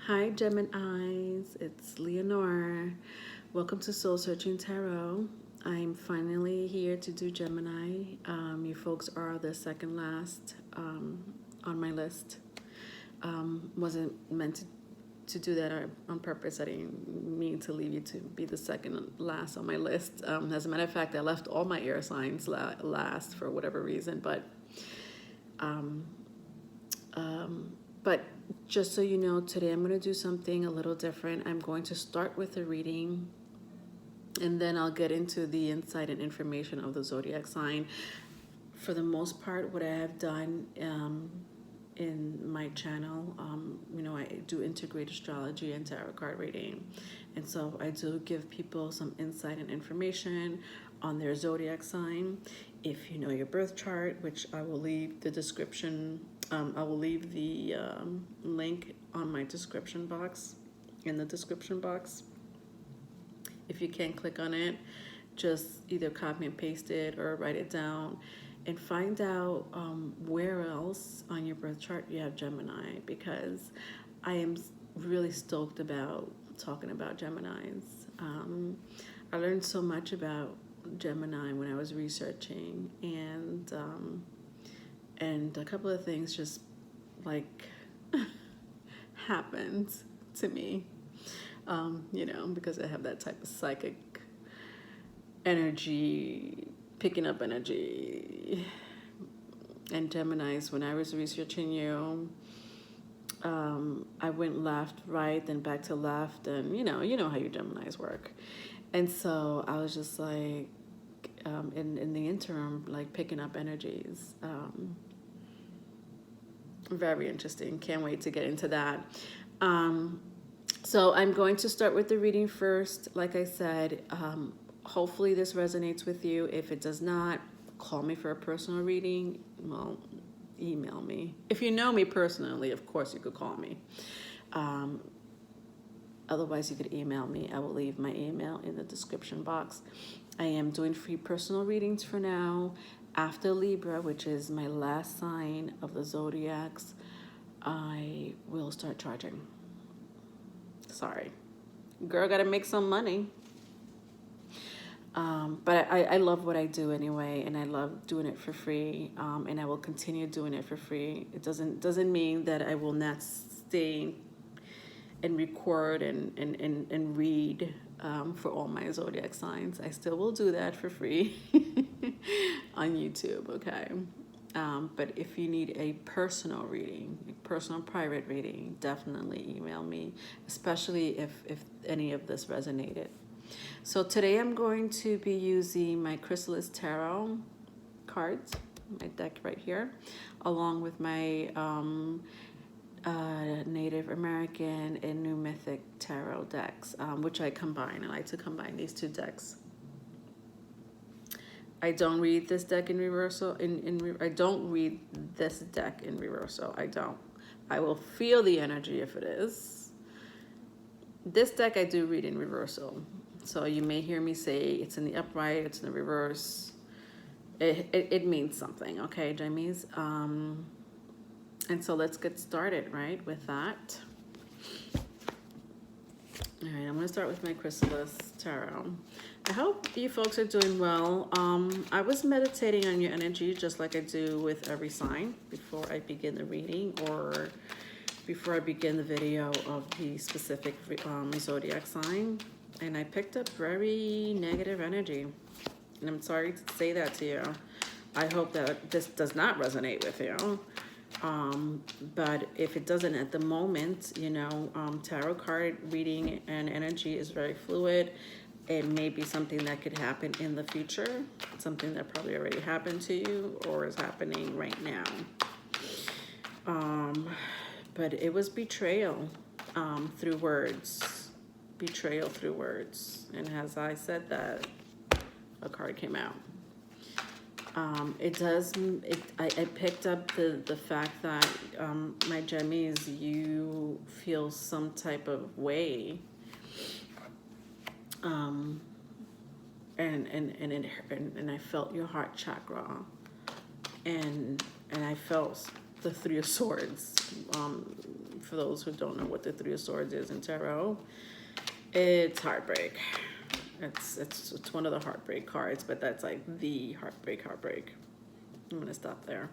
Hi, Geminis. It's Leonore. Welcome to Soul Searching Tarot. I'm finally here to do Gemini. You folks are the second last on my list. Wasn't meant to do that on purpose. I didn't mean to leave you to be the second last on my list. As a matter of fact, I left all my air signs last for whatever reason, um, but just so you know, today I'm going to do something a little different. I'm going to start with a reading, and then I'll get into the insight and information of the zodiac sign. For the most part, what I have done in my channel, I do integrate astrology and tarot card reading. And so I do give people some insight and information on their zodiac sign. If you know your birth chart, which I will leave the description, I will leave the link on my description box, in the description box. If you can't click on it, just either copy and paste it or write it down and find out where else on your birth chart you have Gemini, because I am really stoked about talking about Geminis. I learned so much about Gemini when I was researching, and a couple of things just like happened to me, because I have that type of psychic energy, picking up energy. And Geminis, when I was researching you, I went left, right, then back to left, and you know how you Geminis work. And so I was just like, in the interim, like picking up energies. Very interesting. Can't wait to get into that. So I'm going to start with the reading first. Like I said, hopefully this resonates with you. If it does not, call me for a personal reading. Well, email me. If you know me personally, of course you could call me. Otherwise, you could email me. I will leave my email in the description box. I am doing free personal readings for now. After Libra, which is my last sign of the zodiacs, I will start charging. Sorry. Girl, gotta make some money. But I love what I do anyway, and I love doing it for free, and I will continue doing it for free. It doesn't mean that I will not stay and record and read for all my zodiac signs. I still will do that for free on YouTube, okay? But if you need a personal reading, a personal private reading, definitely email me, especially if any of this resonated. So today I'm going to be using my Chrysalis Tarot cards, my deck right here, along with my Native American and New Mythic Tarot decks, which I combine. I like to combine these two decks. I don't read this deck in reversal. I don't read this deck in reversal. I don't. I will feel the energy if it is. This deck I do read in reversal. So you may hear me say it's in the upright, it's in the reverse. It means something, okay, Jamies? And so let's get started, right, with that. All right, I'm going to start with my Chrysalis Tarot. I hope you folks are doing well. I was meditating on your energy just like I do with every sign before I begin the reading or before I begin the video of the specific zodiac sign. And I picked up very negative energy. And I'm sorry to say that to you. I hope that this does not resonate with you. But if it doesn't at the moment, tarot card reading and energy is very fluid. It may be something that could happen in the future, something that probably already happened to you or is happening right now. But it was betrayal through words. Betrayal through words. And as I said that, a card came out. I picked up the fact that my Gemmies, you feel some type of way, and I felt your heart chakra, and I felt the Three of Swords. For those who don't know what the Three of Swords is in tarot, it's heartbreak. It's one of the heartbreak cards, but that's like the heartbreak. I'm gonna stop there.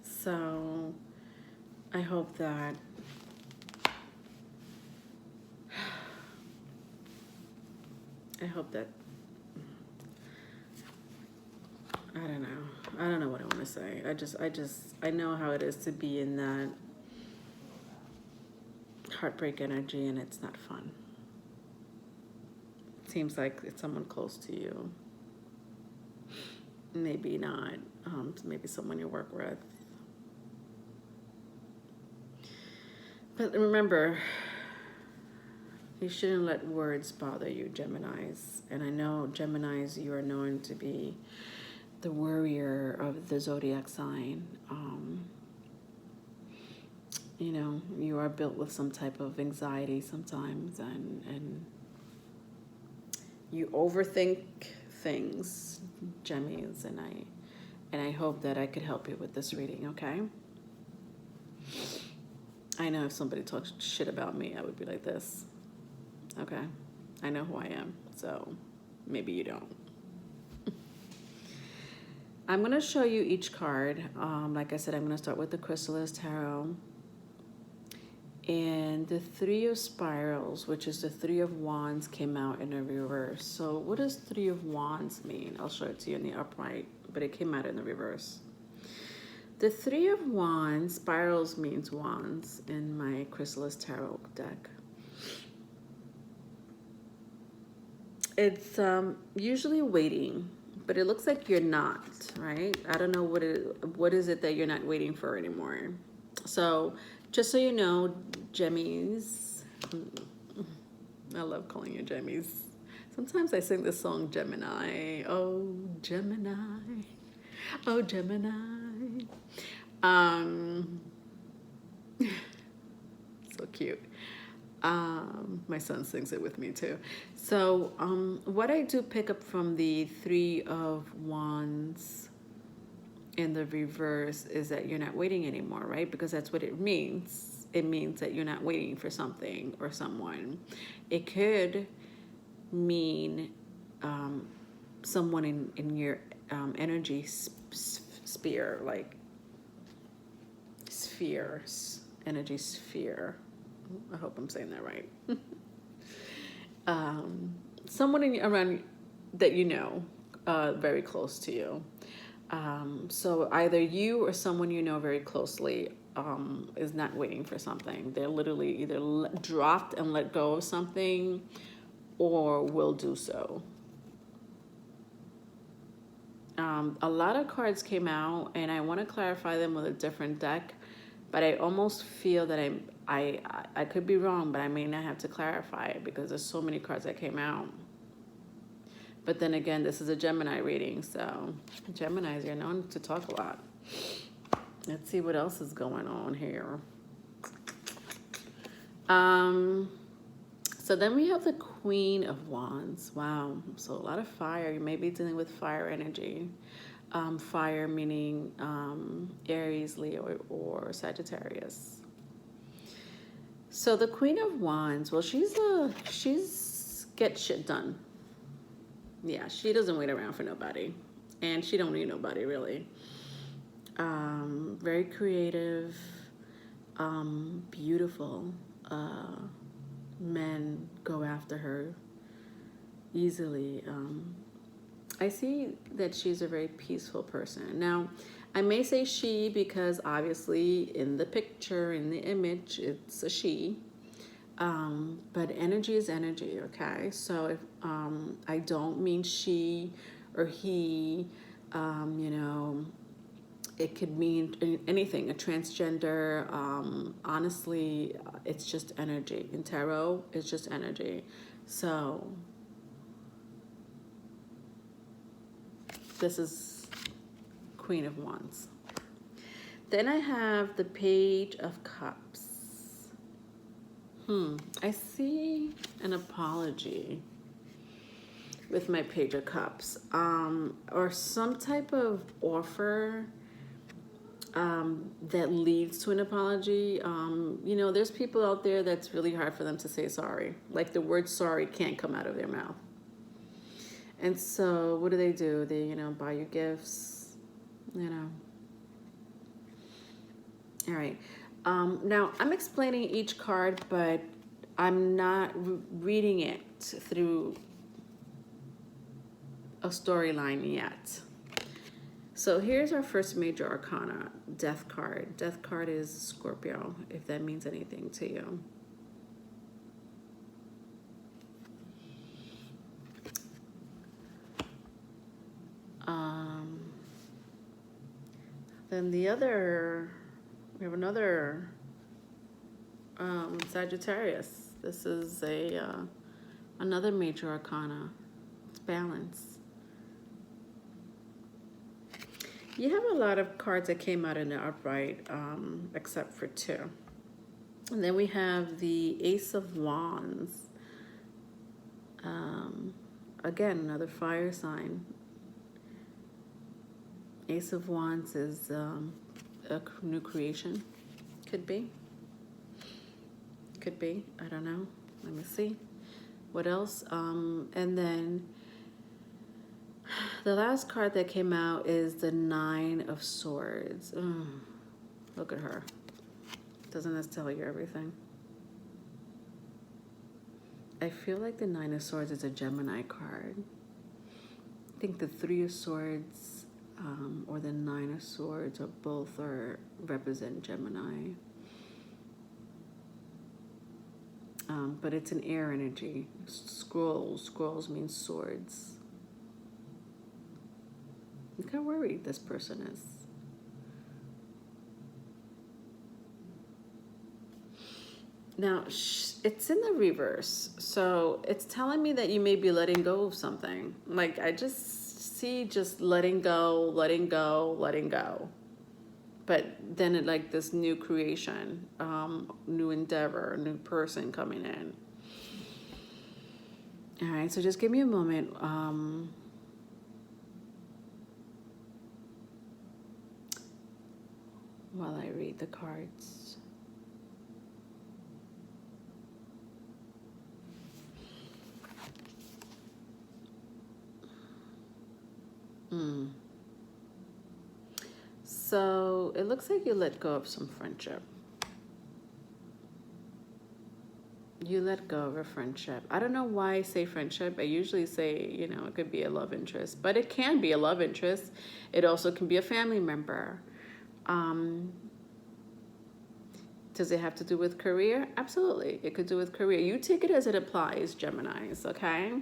So I hope that I don't know what I want to say. I know how it is to be in that heartbreak energy, and it's not fun. It seems like it's someone close to you. Maybe not. Maybe someone you work with. But remember, you shouldn't let words bother you, Geminis. And I know, Geminis, you are known to be the worrier of the zodiac sign. You know, you are built with some type of anxiety sometimes, and you overthink things, Gemmies, and I hope that I could help you with this reading, okay? I know if somebody talks shit about me, I would be like this. Okay, I know who I am, so maybe you don't. I'm going to show you each card. Like I said, I'm going to start with the Chrysalis Tarot. And the Three of Spirals, which is the Three of Wands, came out in a reverse. So what does Three of Wands mean? I'll show it to you in the upright, but it came out in the reverse. The Three of Wands, spirals means wands in my Chrysalis Tarot deck. It's usually waiting, but it looks like you're not, right? I don't know what is it that you're not waiting for anymore. So just so you know, Gemmies, I love calling you Gemmies. Sometimes I sing this song, Gemini. Oh, Gemini. Oh, Gemini. So cute. My son sings it with me too. So what I do pick up from the Three of Wands in the reverse is that you're not waiting anymore, right? Because that's what it means. It means that you're not waiting for something or someone. It could mean someone in your energy sphere, like spheres, energy sphere. I hope I'm saying that right. Someone around that you know, very close to you. So either you or someone you know very closely is not waiting for something. They're literally either dropped and let go of something or will do so. A lot of cards came out, and I want to clarify them with a different deck, but I almost feel that I could be wrong, but I may not have to clarify it because there's so many cards that came out. But then again, this is a Gemini reading, so Geminis are known to talk a lot. Let's see what else is going on here. So then we have the Queen of Wands. Wow, so a lot of fire. You may be dealing with fire energy. Fire meaning Aries, Leo, or Sagittarius. So the Queen of Wands, well, she's get shit done. Yeah, she doesn't wait around for nobody, and she don't need nobody really. Very creative, beautiful. Men go after her easily. I see that she's a very peaceful person. Now, I may say she because obviously in the picture, in the image, it's a she. But energy is energy, okay? So if I don't mean she or he, you know, it could mean anything, a transgender. Honestly, it's just energy. In tarot, it's just energy. So this is Queen of Wands. Then I have the Page of Cups. I see an apology. with my Page of Cups, or some type of offer that leads to an apology. You know, there's people out there that's really hard for them to say sorry. Like the word sorry can't come out of their mouth. And so what do? They, you know, buy you gifts, you know. All right. Now, I'm explaining each card, but I'm not reading it through a storyline yet. So here's our first major arcana, Death card. Death card is Scorpio, if that means anything to you. Then we have another Sagittarius. This is another major arcana. It's balance. You have a lot of cards that came out in the upright, except for two. And then we have the Ace of Wands. Again, another fire sign. Ace of Wands is a new creation. Could be. Could be. I don't know. Let me see. What else? And then the last card that came out is the Nine of Swords. Look at her. Doesn't this tell you everything? I feel like the Nine of Swords is a Gemini card. I think the Three of Swords or the Nine of Swords or both represent Gemini. But it's an air energy. Scrolls means swords. Look how worried this person is. Now, it's in the reverse. So it's telling me that you may be letting go of something. Like, I just see just letting go, letting go, letting go. But then it like this new creation, new endeavor, new person coming in. All right, so just give me a moment. While I read the cards. So it looks like you let go of some friendship. You let go of a friendship. I don't know why I say friendship. I usually say, you know, it could be a love interest, but it can be a love interest. It also can be a family member. Does it have to do with career? Absolutely. It could do with career. You take it as it applies, Geminis, okay?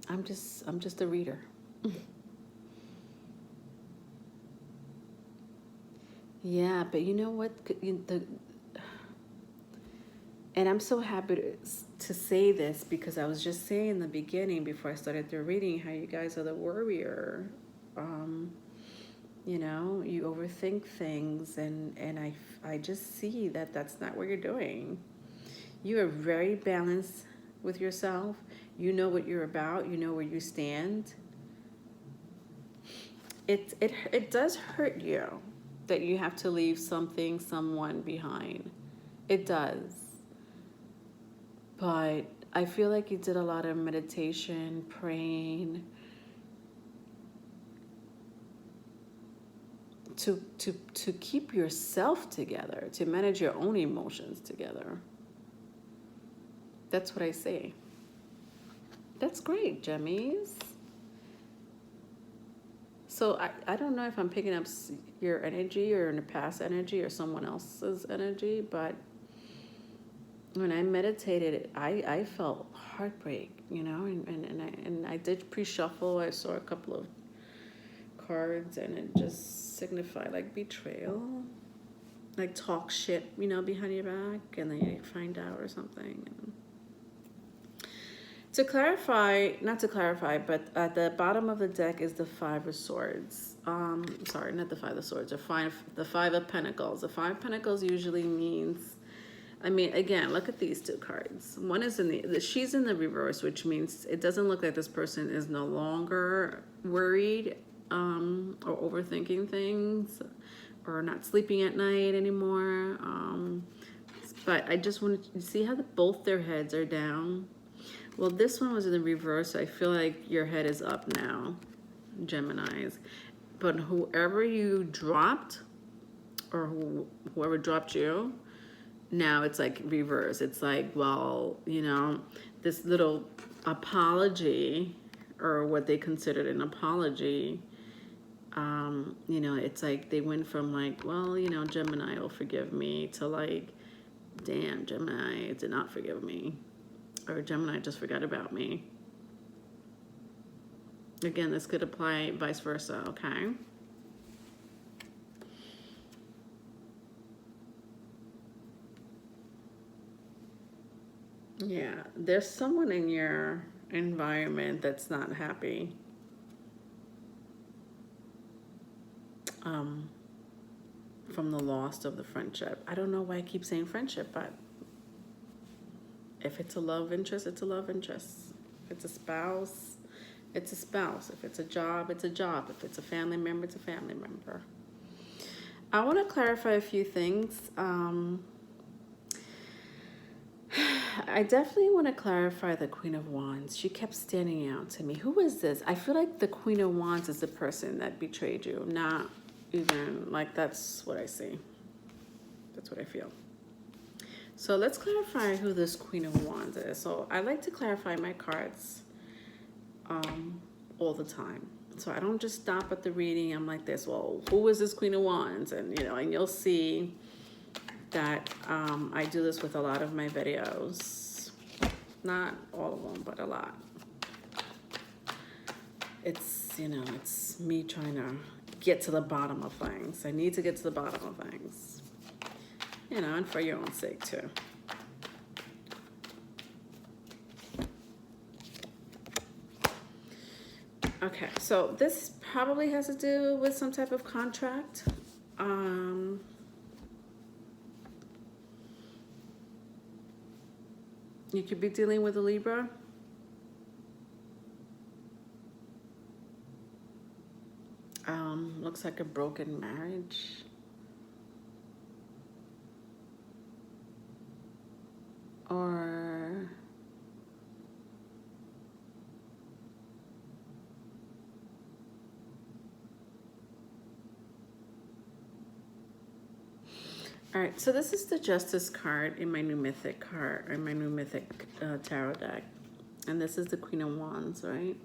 I'm just a reader. Yeah, but you know what? And I'm so happy to say this because I was just saying in the beginning before I started the reading how you guys are the warrior. You know, you overthink things and I just see that that's not what you're doing. You are very balanced with yourself. You know what you're about. You know where you stand. It does hurt you that you have to leave something, someone behind. It does. But I feel like you did a lot of meditation, praying, to keep yourself together, to manage your own emotions together. That's what I say. That's great, Gemmies. So I don't know if I'm picking up your energy or in the past energy or someone else's energy, but when I meditated, I felt heartbreak, you know, and I did pre-shuffle. I saw a couple of cards and it just signified like betrayal, like talk shit, you know, behind your back and then you find out or something. To clarify, not to clarify, but at the bottom of the deck is the Five of Swords. Sorry, not the Five of Swords, the Five of Pentacles. The Five of Pentacles usually means I mean, again, look at these two cards. One is in she's in the reverse, which means it doesn't look like this person is no longer worried or overthinking things or not sleeping at night anymore. But I just want to see how both their heads are down. Well, this one was in the reverse, so I feel like your head is up now, Geminis. But whoever you dropped, or whoever dropped you, now it's like reverse. It's like, well, you know, this little apology, or what they considered an apology, you know, it's like they went from like, well, you know, Gemini will forgive me, to like, damn, Gemini did not forgive me, or Gemini just forgot about me. Again, this could apply vice versa, okay? Yeah, there's someone in your environment that's not happy. From the loss of the friendship. I don't know why I keep saying friendship, but if it's a love interest, it's a love interest. If it's a spouse, it's a spouse. If it's a job, it's a job. If it's a family member, it's a family member. I want to clarify a few things. I definitely want to clarify the Queen of Wands. She kept standing out to me. Who is this? I feel like the Queen of Wands is the person that betrayed you. Not even, like, that's what I see. That's what I feel. So let's clarify who this Queen of Wands is. So I like to clarify my cards all the time. So I don't just stop at the reading. I'm like this, well, who is this Queen of Wands? And, you know, and you'll see that I do this with a lot of my videos. Not all of them, but a lot. It's, you know, it's me trying to get to the bottom of things. I need to get to the bottom of things. You know, and for your own sake too. Okay, so this probably has to do with some type of contract. You could be dealing with a Libra. Looks like a broken marriage. Or all right, so this is the Justice card in my new Mythic card, or my new Mythic tarot deck. And this is the Queen of Wands, right?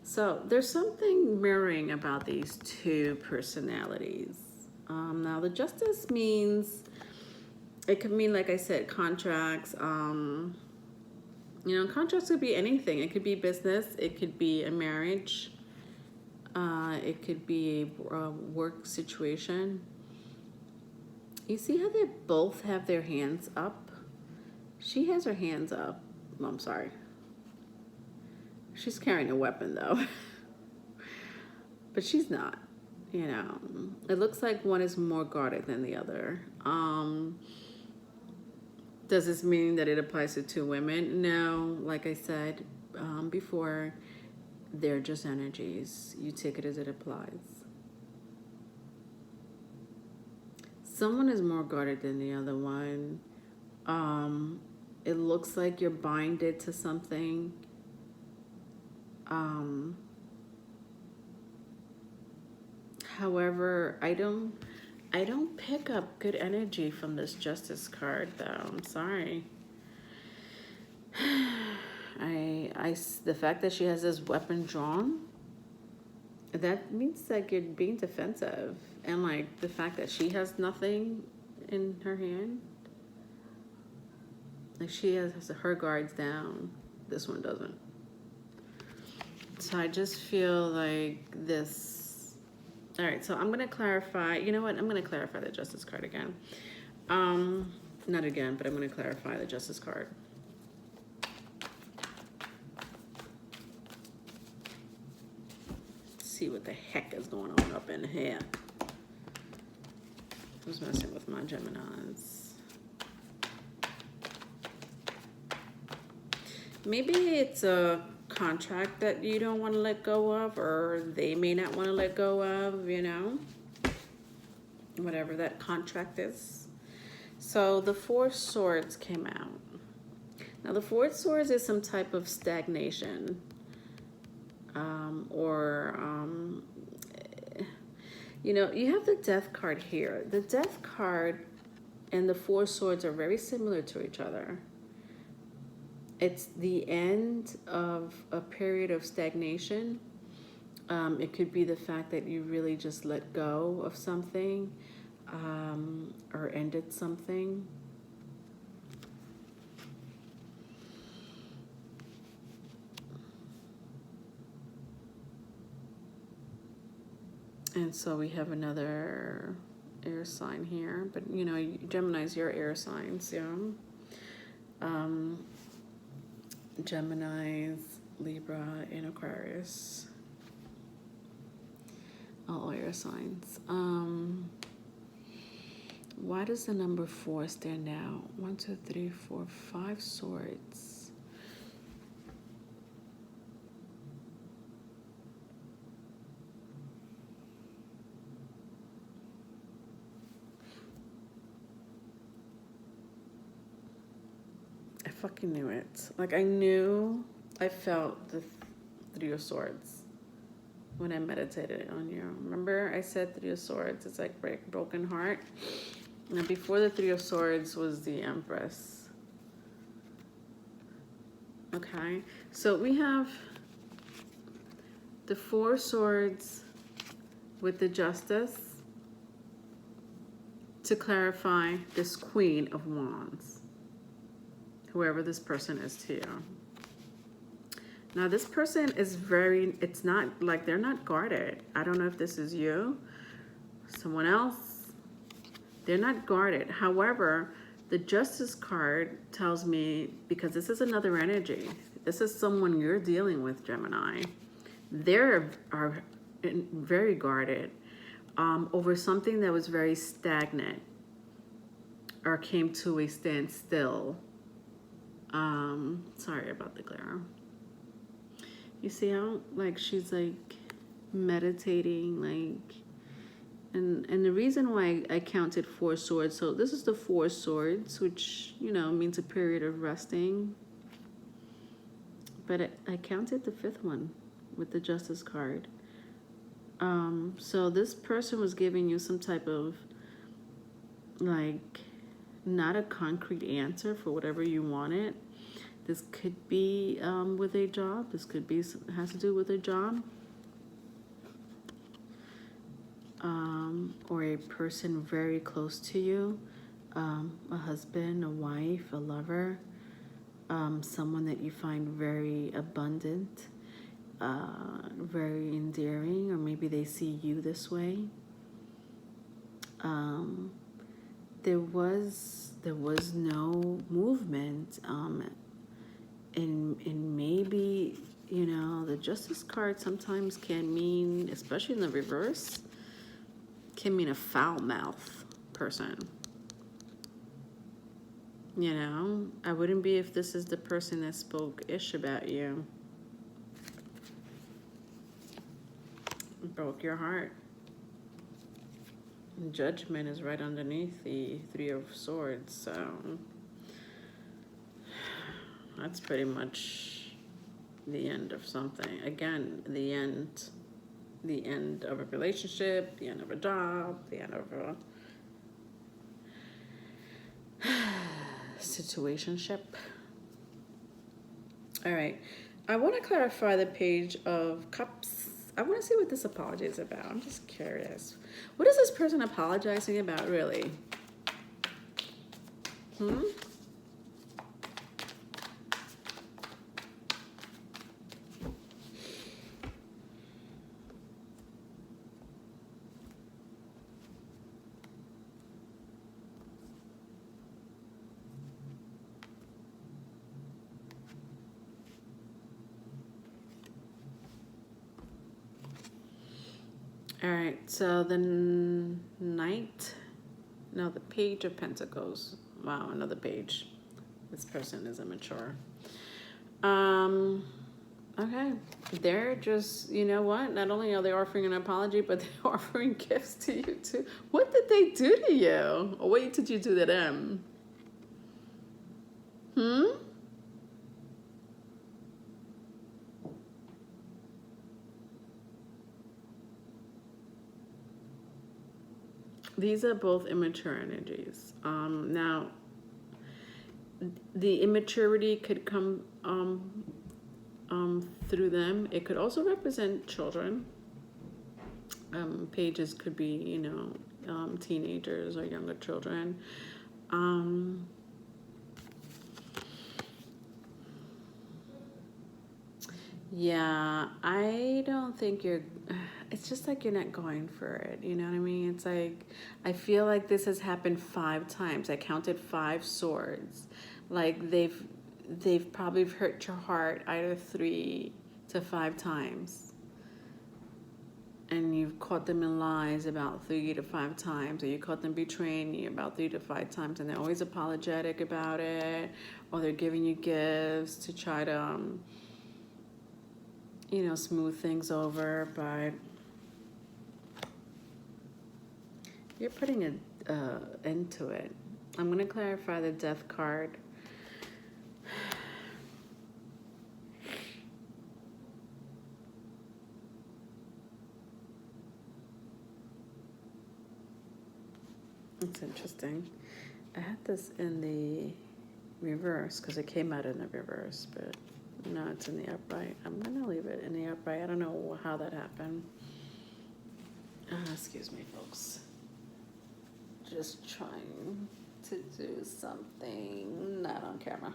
So there's something mirroring about these two personalities. Now the Justice means, it could mean, like I said, contracts. You know, contracts could be anything. It could be business. It could be a marriage. It could be a work situation. You see how they both have their hands up? She has her hands up. Oh, I'm sorry. She's carrying a weapon though. But she's not, you know. It looks like one is more guarded than the other. Does this mean that it applies to two women? No, like I said before, they're just energies. You take it as it applies. Someone is more guarded than the other one. It looks like you're binded to something. However, I don't pick up good energy from this Justice card, though. I'm sorry. The fact that she has this weapon drawn, that means like you're being defensive. And like the fact that she has nothing in her hand, like she has her guards down, this one doesn't. So I just feel like this. All right, so I'm gonna clarify. You know what? I'm gonna clarify the Justice card again. Not again, but I'm gonna clarify the Justice card. See what the heck is going on up in here. Who's messing with my Geminis? Maybe it's a contract that you don't want to let go of, or they may not want to let go of, you know, whatever that contract is. So the Four Swords came out. Now the Four Swords is some type of stagnation, you know, you have the Death card here. The Death card and the Four Swords are very similar to each other. It's the end of a period of stagnation. It could be the fact that you really just let go of something, or ended something. And so we have another air sign here, but you know, Gemini's your air signs, yeah. Gemini's, Libra, and Aquarius. All air signs. Why does the number 4 stand out? 1, 2, 3, 4, 5 swords. I fucking knew it. Like I felt the 3 of Swords when I meditated on you. Remember I said 3 of Swords, it's like broken heart. And before the 3 of Swords was the Empress. Okay, so we have the 4 Swords with the Justice to clarify this Queen of Wands, whoever this person is to you. Now this person is it's not like they're not guarded. I don't know if this is you, someone else. They're not guarded. However, the Justice card tells me, because this is another energy, this is someone you're dealing with, Gemini. They are very guarded over something that was very stagnant or came to a standstill. Sorry about the glare. You see how like she's like meditating, like, and the reason why I counted 4 swords, so this is the 4 swords, which, you know, means a period of resting. But I counted the 5th one with the Justice card. So this person was giving you some type of, like, not a concrete answer for whatever you wanted. This could be with a job. This could be, has to do with a job. Or a person very close to you. A husband, a wife, a lover. Someone that you find very abundant, very endearing, or maybe they see you this way. There was no movement, and maybe, you know, the Justice card sometimes can mean, especially in the reverse, can mean a foul mouth person. You know, I wouldn't be if this is the person that spoke ish about you. Broke your heart. Judgment is right underneath the 3 of Swords, so that's pretty much the end of something. Again, the end of a relationship, the end of a job, the end of a situationship. All right, I want to clarify the Page of Cups. I want to see what this apology is about. I'm just curious. What is this person apologizing about, really? All right, so the the Page of Pentacles. Wow, another page. This person is immature. Okay. They're just, you know what? Not only are they offering an apology, but they're offering gifts to you too. What did they do to you? Or what did you do to them? Hmm? These are both immature energies. Now, the immaturity could come through them. It could also represent children. Pages could be, you know, teenagers or younger children. Yeah, I don't think you're. It's just like you're not going for it. You know what I mean? It's like I feel like this has happened 5 times. I counted 5 swords. Like they've probably hurt your heart either 3 to 5 times, and you've caught them in lies about 3 to 5 times, or you caught them betraying you about 3 to 5 times, and they're always apologetic about it, or they're giving you gifts to try to you know, smooth things over, but you're putting an end to it. I'm going to clarify the death card. It's interesting. I had this in the reverse because it came out in the reverse, but no, it's in the upright. I'm going to leave it in the upright. I don't know how that happened. Excuse me, folks. Just trying to do something not on camera.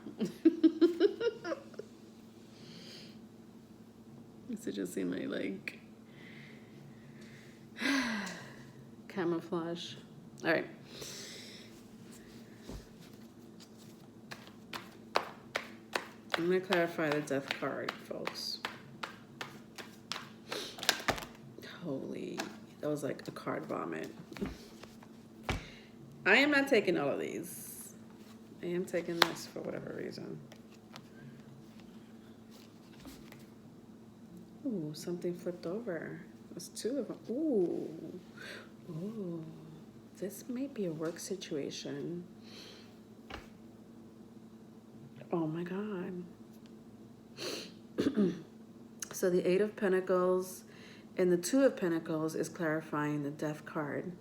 This would just seem like camouflage. All right. I'm going to clarify the death card, folks. Holy, that was like a card vomit. I am not taking all of these. I am taking this for whatever reason. Ooh, something flipped over. There's 2 of them. Ooh. Ooh. This might be a work situation. Oh my God. So the 8 of Pentacles and the 2 of Pentacles is clarifying the death card.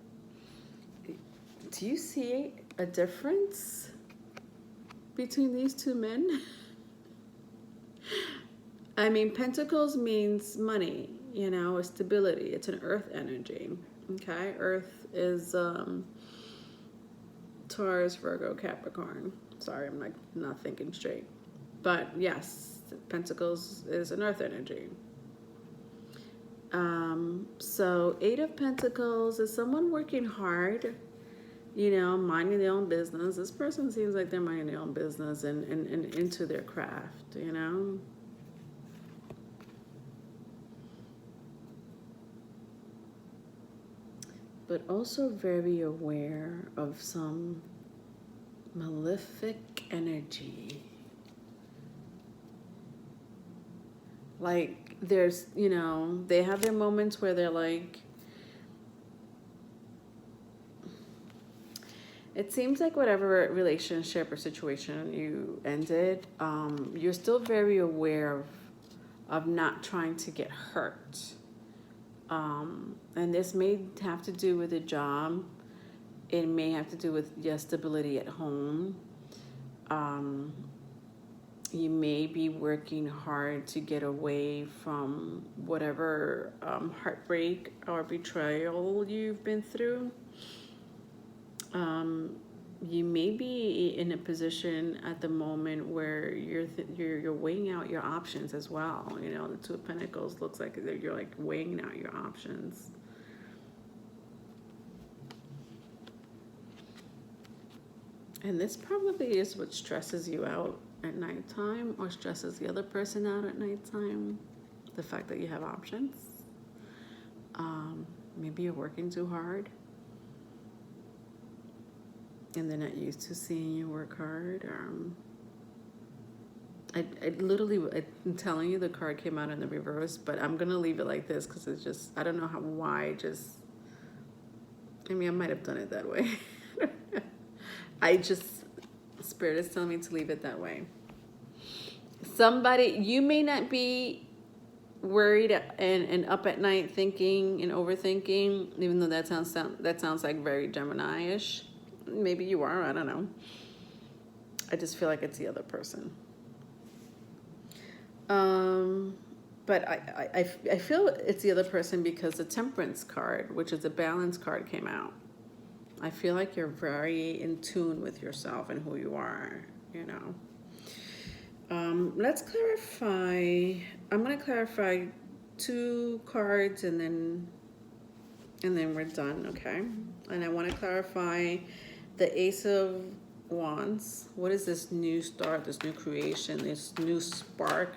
Do you see a difference between these 2 men? I mean, Pentacles means money, you know, or stability. It's an earth energy, okay? Earth is Taurus, Virgo, Capricorn. Sorry, I'm like not thinking straight. But yes, Pentacles is an earth energy. So 8 of Pentacles is someone working hard, you know, minding their own business. This person seems like they're minding their own business and into their craft, you know. But also very aware of some malefic energy. Like there's, you know, they have their moments where they're like, it seems like whatever relationship or situation you ended, you're still very aware of not trying to get hurt. And this may have to do with a job. It may have to do with your stability at home. You may be working hard to get away from whatever heartbreak or betrayal you've been through. You may be in a position at the moment where you're weighing out your options as well. You know, the 2 of Pentacles looks like you're like weighing out your options. And this probably is what stresses you out at nighttime or stresses the other person out at nighttime. The fact that you have options. Maybe you're working too hard and they're not used to seeing you work hard. I literally, I'm telling you, the card came out in the reverse, but I'm gonna leave it like this because it's just, I don't know why. Just, I mean, I might have done it that way. I just, Spirit is telling me to leave it that way. Somebody, you may not be worried and up at night thinking and overthinking, even though that sounds like very Gemini-ish. Maybe you are, I don't know. I just feel like it's the other person. But I feel it's the other person because the Temperance card, which is a balance card, came out. I feel like you're very in tune with yourself and who you are, you know. Let's clarify. I'm going to clarify 2 cards and then we're done, okay? And I want to clarify the Ace of Wands. What is this new start, this new creation, this new spark?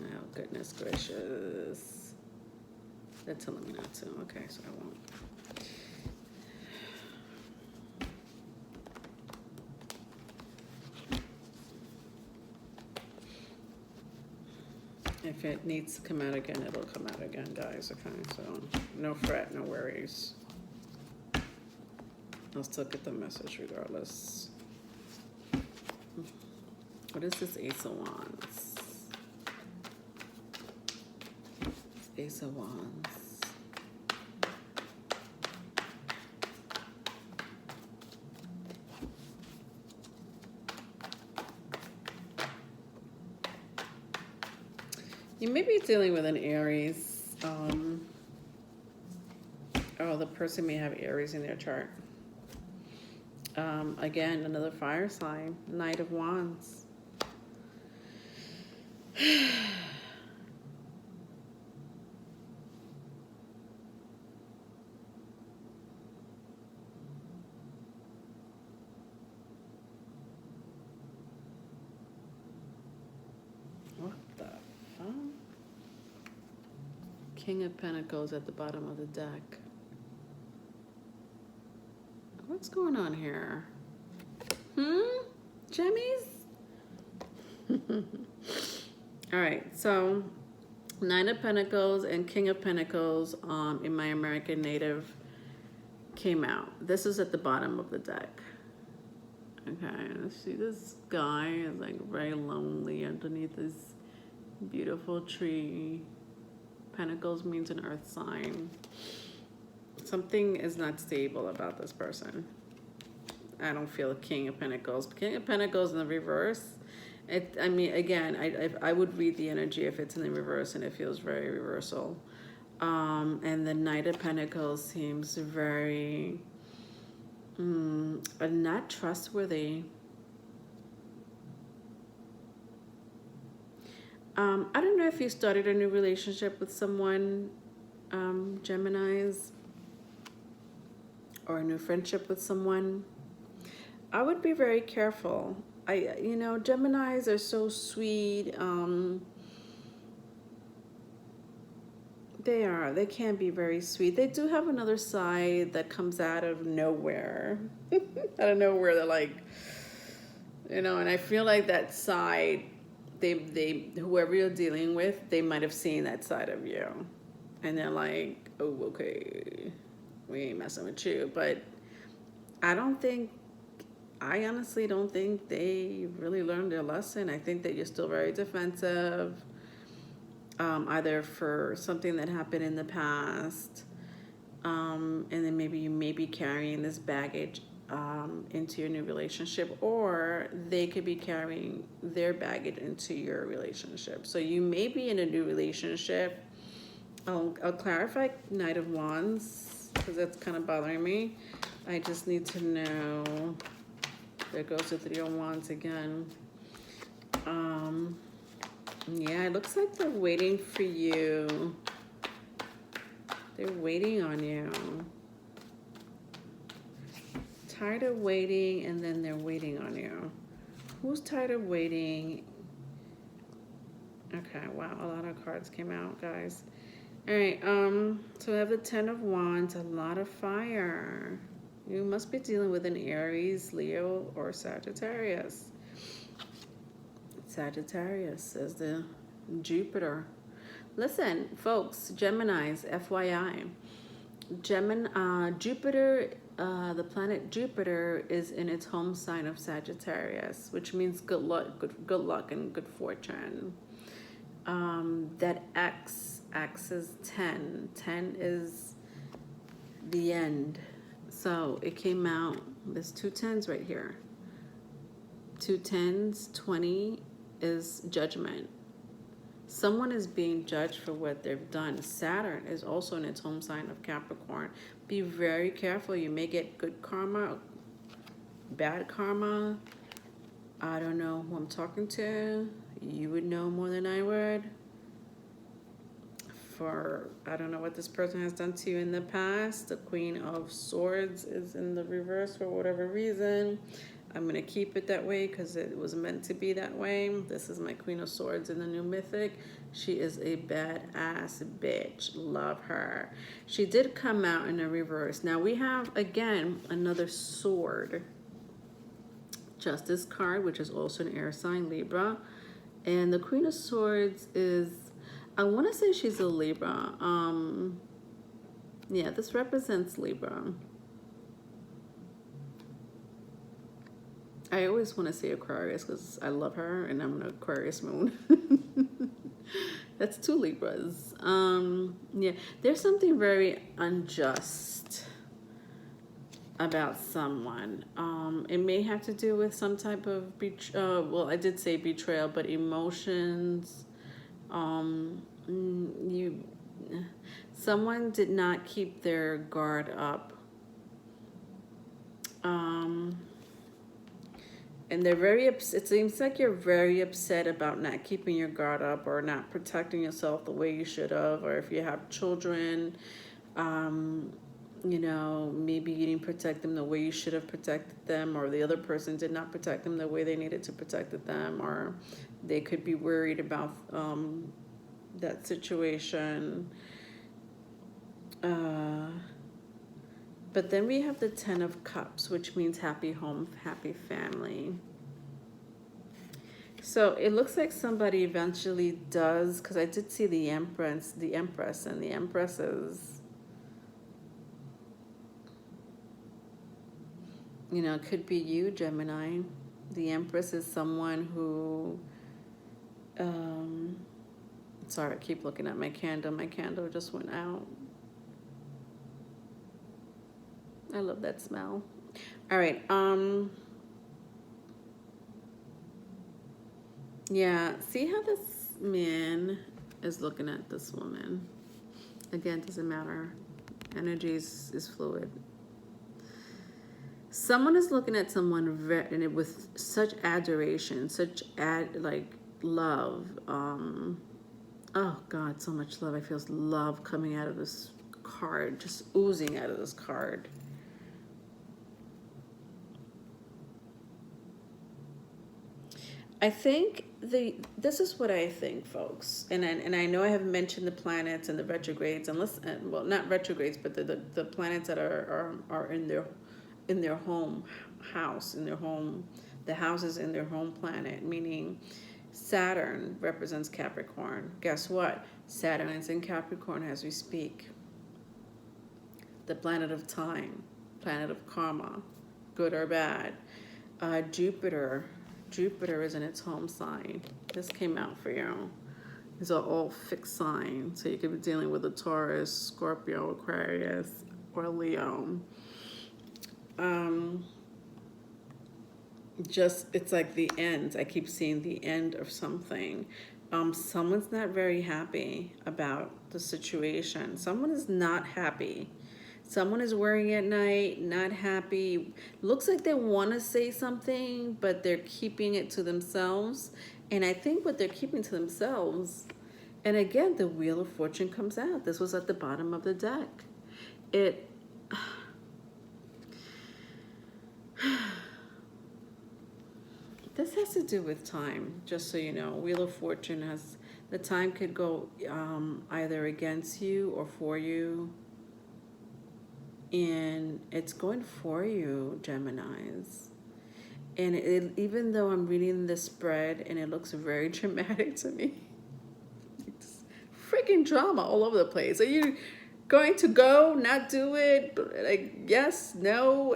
Oh, goodness gracious. They're telling me not to. Okay, so I won't. If it needs to come out again, it'll come out again, guys, okay? So no fret, no worries. I'll still get the message regardless. What is this Ace of Wands? Ace of Wands. You may be dealing with an Aries. Oh, the person may have Aries in their chart. Again, another fire sign. Knight of Wands. What the fuck? King of Pentacles at the bottom of the deck. What's going on here? Jemmies? All right, so Nine of Pentacles and King of Pentacles in my American Native came out. This is at the bottom of the deck. Okay, see this guy is like very lonely underneath this beautiful tree. Pentacles means an earth sign. Something is not stable about this person. I don't feel King of Pentacles. King of Pentacles in the reverse. I mean, again, I would read the energy if it's in the reverse and it feels very reversal. And the Knight of Pentacles seems very not trustworthy. I don't know if you started a new relationship with someone, Geminis, or a new friendship with someone. I would be very careful. You know, Geminis are so sweet. They can be very sweet. They do have another side that comes out of nowhere. Out of nowhere, they're like, you know, and I feel like that side, whoever you're dealing with, they might have seen that side of you. And they're like, oh, okay, we ain't messing with you. But I honestly don't think they really learned their lesson. I think that you're still very defensive, either for something that happened in the past, and then maybe you may be carrying this baggage into your new relationship, or they could be carrying their baggage into your relationship. So you may be in a new relationship. I'll clarify Knight of Wands because that's kind of bothering me. I just need to know. There goes the Three of Wands again. Yeah, it looks like they're waiting for you. They're waiting on you. Tired of waiting, and then they're waiting on you. Who's tired of waiting? Okay, wow, a lot of cards came out, guys. All right, so we have the Ten of Wands, a lot of fire. You must be dealing with an Aries, Leo, or Sagittarius. Sagittarius is the Jupiter. Listen, folks, Geminis, FYI. Jupiter, the planet Jupiter is in its home sign of Sagittarius, which means good luck and good fortune. That X is 10. 10 is the end. So it came out, there's 2 10s right here. 2 10s, 20 is judgment. Someone is being judged for what they've done. Saturn is also in its home sign of Capricorn. Be very careful. You may get good karma, bad karma. I don't know who I'm talking to. You would know more than I would. I don't know what this person has done to you in the past. The Queen of Swords is in the reverse for whatever reason. I'm going to keep it that way because it was meant to be that way. This is my Queen of Swords in the new mythic. She is a badass bitch. Love her. She did come out in a reverse. Now we have, again, another sword. Justice card, which is also an air sign, Libra. And the Queen of Swords is, I want to say she's a Libra. Yeah, this represents Libra. I always want to say Aquarius because I love her and I'm an Aquarius moon. That's 2 Libras. Yeah, there's something very unjust about someone. It may have to do with some type of well, I did say betrayal, but emotions. Someone did not keep their guard up. And they're very upset. It seems like you're very upset about not keeping your guard up or not protecting yourself the way you should have. Or if you have children, you know, maybe you didn't protect them the way you should have protected them, or the other person did not protect them the way they needed to protect them, or they could be worried about that situation. But then we have the 10 of Cups, which means happy home, happy family. So it looks like somebody eventually does, because I did see the Empress, and the Empress is, you know, could be you, Gemini. The Empress is someone who, sorry, I keep looking at my candle. My candle just went out. I love that smell. All right. Yeah. See how this man is looking at this woman. Again, doesn't matter. Energy is fluid. Someone is looking at someone with such adoration, such love. Oh God, so much love. I feel love coming out of this card, just oozing out of this card. I think this is what I think, folks, and I know I have mentioned the planets and the retrogrades, and well, not retrogrades, but the planets that are in their home house, in their home, the houses in their home planet, meaning Saturn represents Capricorn. Guess what? Saturn is in Capricorn as we speak. The planet of time, planet of karma, good or bad. Jupiter is in its home sign. This came out for you. These are all fixed signs. So you could be dealing with a Taurus, Scorpio, Aquarius, or Leo. It's like the end. I keep seeing the end of something. Someone's not very happy about the situation. Someone is not happy. Someone is worrying at night, not happy. Looks like they want to say something, but they're keeping it to themselves. And I think what they're keeping to themselves, and again, the Wheel of Fortune comes out. This was at the bottom of the deck. This has to do with time, just so you know. Wheel of Fortune has, the time could go either against you or for you. And it's going for you, Geminis. And even though I'm reading this spread and it looks very dramatic to me, it's freaking drama all over the place. Are you going to go, not do it? Like, yes, no,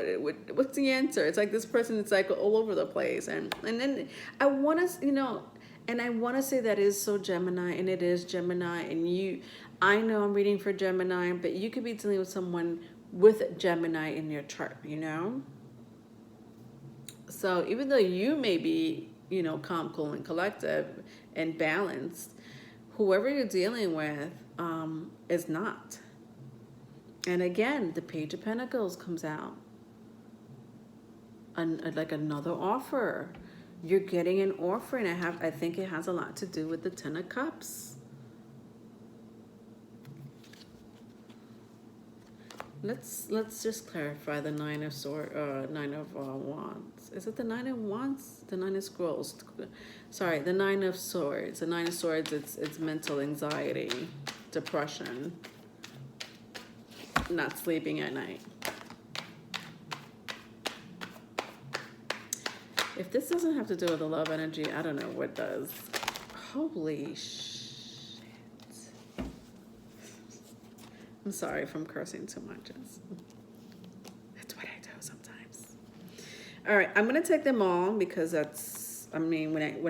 what's the answer? It's like this person is like all over the place. And then I want to, and I want to say that is so Gemini, and it is Gemini. And I know I'm reading for Gemini, but you could be dealing with someone with Gemini in your chart, So even though you may be, calm, cool, and collective and balanced, whoever you're dealing with is not. And again, the Page of Pentacles comes out. Like another offer. You're getting an offer, and I think it has a lot to do with the Ten of Cups. Let's just clarify the Nine of Wands. Is it the Nine of Wands? The Nine of Scrolls. Sorry, the Nine of Swords. The Nine of Swords. It's mental anxiety, depression, not sleeping at night. If this doesn't have to do with the love energy, I don't know what does. Holy shit. I'm sorry if I'm cursing too much. That's what I do sometimes. All right, I'm going to take them all because that's, when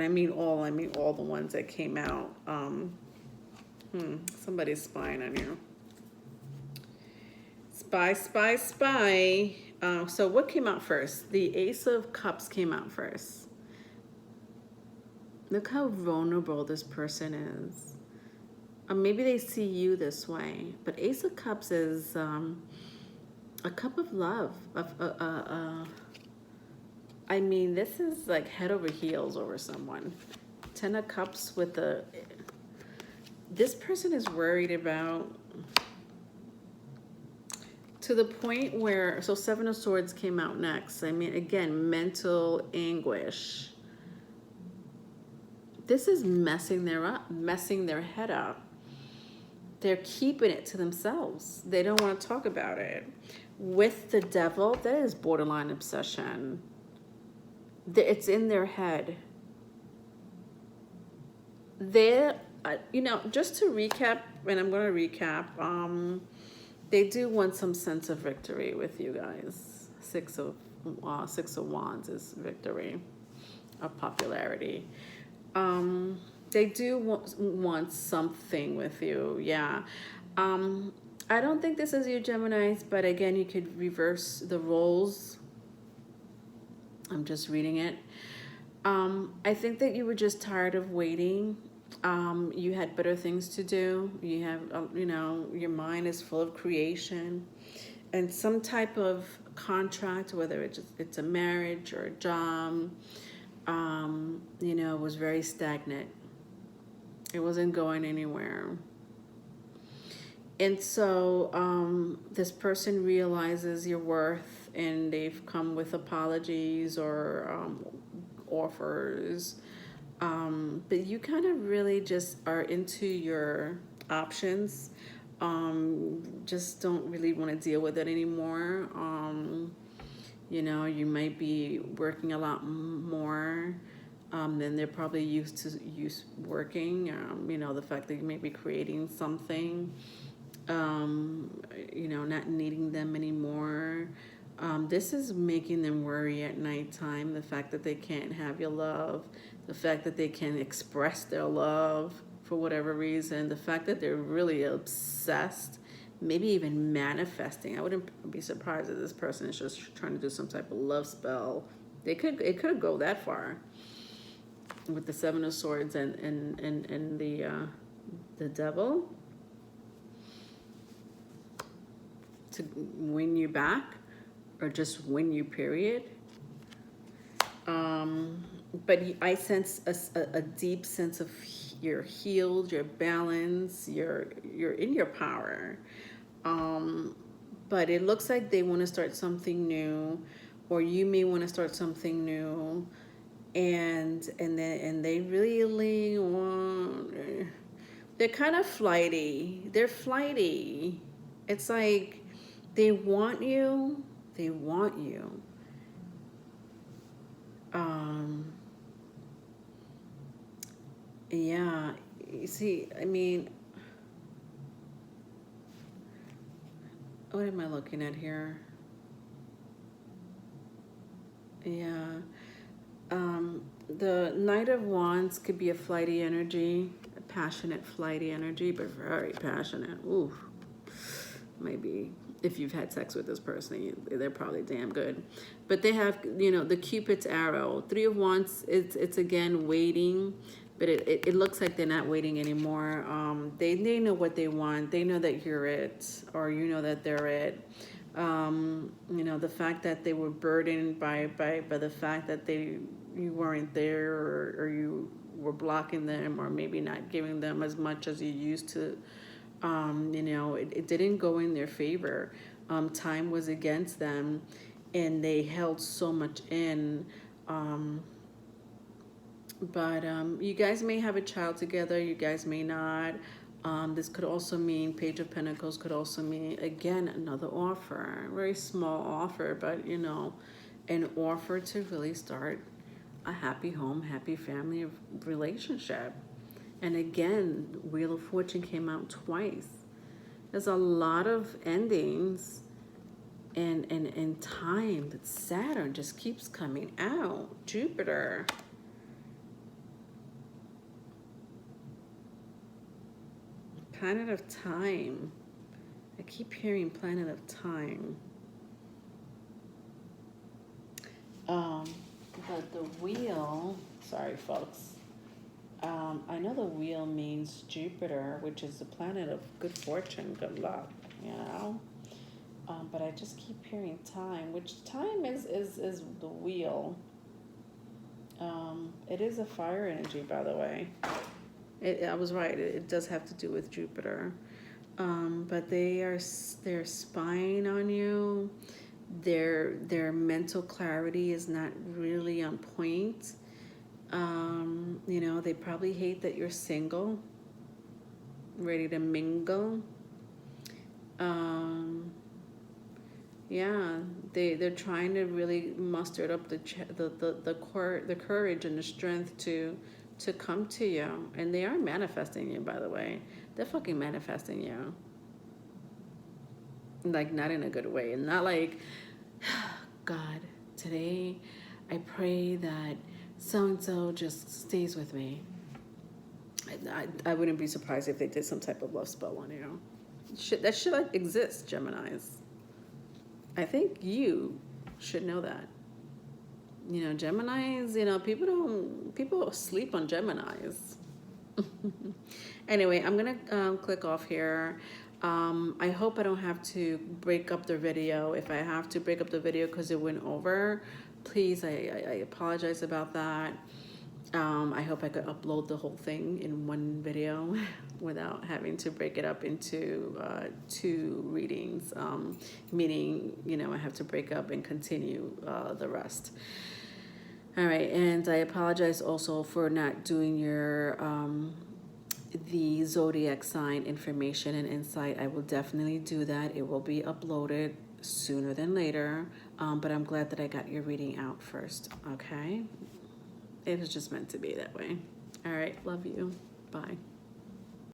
I mean all, I mean all the ones that came out. Somebody's spying on you. Spy, spy, spy. So what came out first? The Ace of Cups came out first. Look how vulnerable this person is. Maybe they see you this way, but Ace of Cups is a cup of love. This is like head over heels over someone. Ten of Cups with this person is worried about, to the point where, so Seven of Swords came out next. Again, mental anguish. This is messing their head up. They're keeping it to themselves. They don't want to talk about it. With the Devil, that is borderline obsession. It's in their head. Just to recap, and I'm going to recap, they do want some sense of victory with you guys. Six of Wands is victory, of popularity. They do want something with you, yeah. I don't think this is you, Geminis, but again, you could reverse the roles. I'm just reading it. I think that you were just tired of waiting. You had better things to do. You have, your mind is full of creation, and some type of contract, whether it's a marriage or a job, was very stagnant. It wasn't going anywhere. And so this person realizes your worth, and they've come with apologies or offers. But you kind of really just are into your options. Just don't really want to deal with it anymore. You might be working a lot more than they're probably used to working. The fact that you may be creating something, not needing them anymore. This is making them worry at nighttime. The fact that they can't have your love, the fact that they can't express their love for whatever reason, the fact that they're really obsessed, maybe even manifesting. I wouldn't be surprised if this person is just trying to do some type of love spell. It could go that far with the Seven of Swords and the Devil to win you back, or just win you, period. But I sense a deep sense of you're healed, you're balanced, you're in your power. But it looks like they want to start something new, or you may want to start something new, and they really want. They're kind of flighty. They're flighty. It's like they want you. They want you. Um, yeah, you see, I mean, what am I looking at here? Yeah. The Knight of Wands could be a flighty energy, a passionate flighty energy, but very passionate. Ooh, maybe if you've had sex with this person, they're probably damn good. But they have, you know, the Cupid's arrow. Three of Wands, it's again waiting, but it looks like they're not waiting anymore. They know what they want. They know that you're it, or you know that they're it. You know, the fact that they were burdened by the fact that you weren't there, or you were blocking them, or maybe not giving them as much as you used to. You know, it didn't go in their favor. Time was against them, and they held so much in. But you guys may have a child together, you guys may not. This could also mean, Page of Pentacles could also mean, again, another offer. Very small offer, but, you know, an offer to really start a happy home, happy family relationship. And again, Wheel of Fortune came out twice. There's a lot of endings and time that Saturn just keeps coming out. Jupiter. Planet of Time. I keep hearing Planet of Time. But the wheel, sorry folks, I know the wheel means Jupiter, which is the planet of good fortune, good luck, you know? But I just keep hearing time, which time is the wheel. It is a fire energy, by the way. I was right. It does have to do with Jupiter, but they're spying on you. Their mental clarity is not really on point. You know, they probably hate that you're single, ready to mingle. Yeah, they're trying to really muster up the courage and the strength to come to you, and they are manifesting you, by the way. They're fucking manifesting you, like not in a good way, and not like, God, today I pray that so and so just stays with me. I wouldn't be surprised if they did some type of love spell on you. That shit like exists, Geminis. I think you should know that. You know, Geminis, you know, people sleep on Geminis. Anyway, I'm gonna click off here. I hope I don't have to break up the video. If I have to break up the video because it went over, please, I apologize about that. I hope I could upload the whole thing in one video without having to break it up into 2 readings, meaning, you know, I have to break up and continue the rest. All right, and I apologize also for not doing your the zodiac sign information and insight. I will definitely do that. It will be uploaded sooner than later, but I'm glad that I got your reading out first, okay? It was just meant to be that way. All right, love you. Bye.